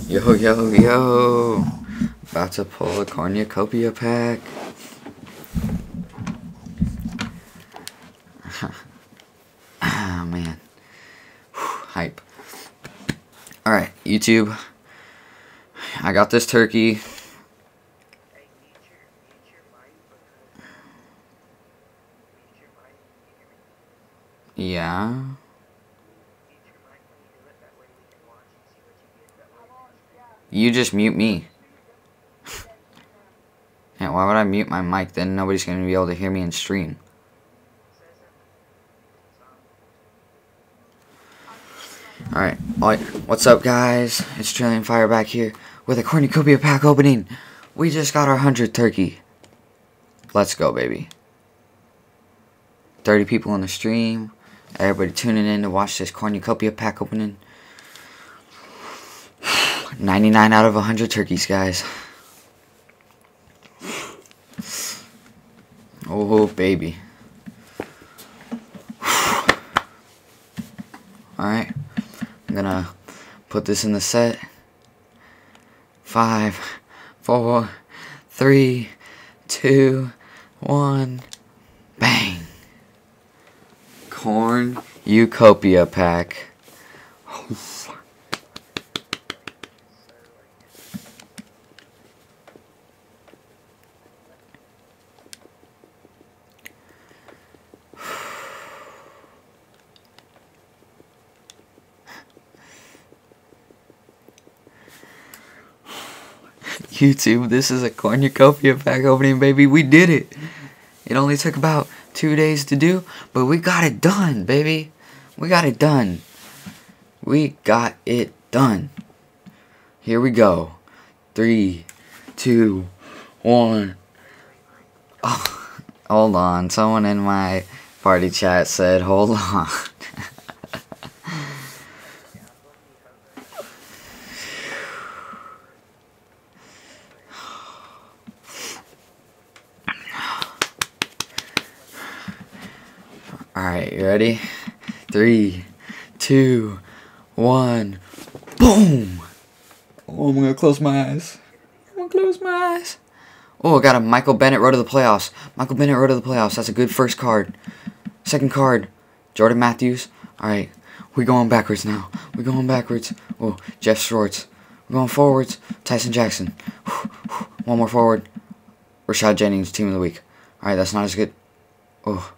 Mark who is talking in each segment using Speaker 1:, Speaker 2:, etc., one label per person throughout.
Speaker 1: Yo, yo, yo. About to pull a cornucopia pack. Ah, man. Hype. Alright, YouTube. I got this turkey. Yeah. You just mute me. Yeah, why would I mute my mic? Then nobody's going to be able to hear me in stream. Alright, what's up guys? It's Trillion Fire back here with a cornucopia pack opening. We just got our 100th turkey. Let's go, baby. 30 people in the stream. Everybody tuning in to watch this cornucopia pack opening. 99 out of 100 turkeys, guys. Oh, baby. Alright. I'm gonna put this in the set. 5, 4, 3, 2, 1. Bang. Cornucopia pack. YouTube, this is a cornucopia pack opening, baby. We did it. It only took about 2 days to do, but we got it done, baby. We got it done. We got it done. Here we go. 3, 2, 1. Oh, hold on. Someone in my party chat said, hold on. Alright, you ready? 3, 2, 1. Boom! Oh, I'm gonna close my eyes. Oh, I got a Michael Bennett road to the playoffs. Michael Bennett road to the playoffs. That's a good first card. Second card, Jordan Matthews. Alright, we're going backwards now. We're going backwards. Oh, Jeff Schwartz. We're going forwards. Tyson Jackson. One more forward. Rashad Jennings, team of the week. Alright, that's not as good. Oh.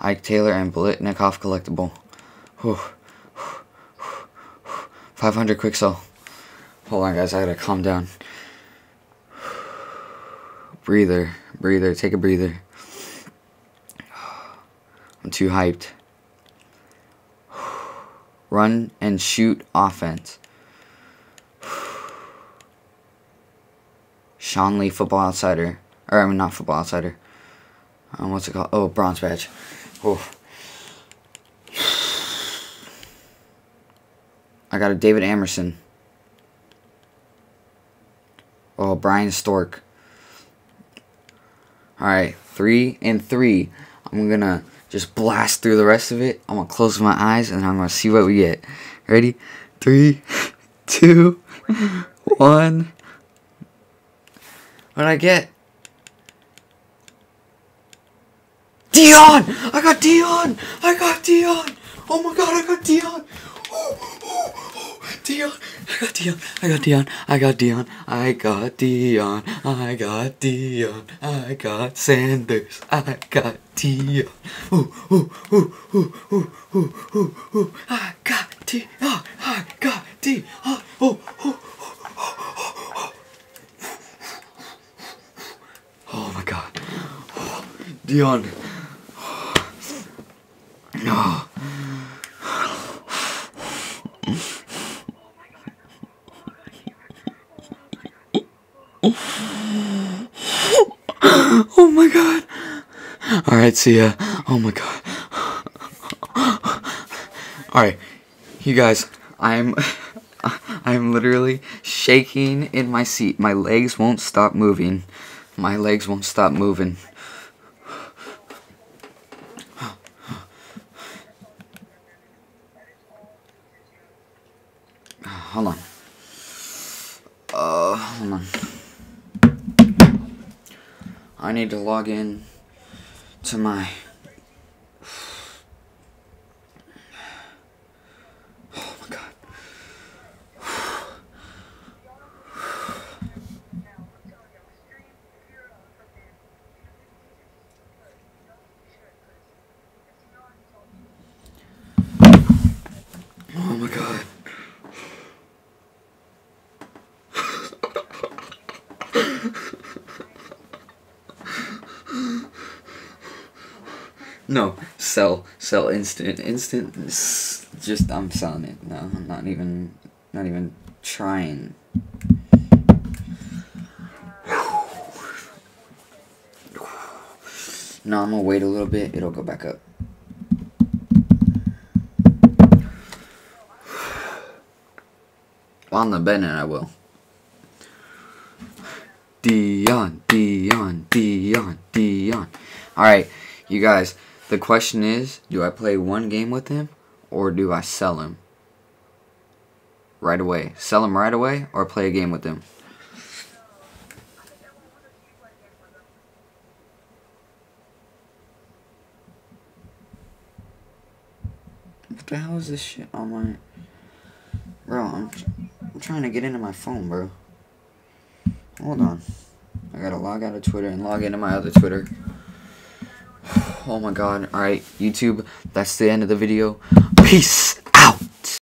Speaker 1: Ike Taylor and Blitnikoff collectible. 500 quick sell. Hold on, guys. I gotta calm down. Breather. Take a breather. I'm too hyped. Run and shoot offense. Sean Lee, Football Outsider. Or, I mean, not Football Outsider. What's it called? Oh, bronze badge. Oh. I got a David Amerson. Oh, Brian Stork. Alright, 3 and 3. I'm gonna just blast through the rest of it. I'm gonna close my eyes and I'm gonna see what we get. Ready? 3, 2, 1. What'd I get? Dion! I got Dion! Oh my god, I got Dion! Dion! I got Sanders! I got Dion! I got Dion! Oh my god. Dion. No. Oh my god. Alright, see ya. Oh my god. Alright, you guys, I'm literally shaking in my seat. My legs won't stop moving. Hold on. Hold on. I need to log in to my... Oh my god. Oh my god. No, sell instant, just, I'm selling it. No, I'm not even trying. No, I'm gonna wait a little bit, it'll go back up. On the bed, and I will. Dion. Alright, you guys, the question is, do I play one game with him, or do I sell him right away? Sell him right away, or play a game with him? What the hell is this shit on my... Bro, I'm trying to get into my phone, bro. Hold on. I gotta log out of Twitter and log into my other Twitter. Oh my god. Alright, YouTube, that's the end of the video. Peace!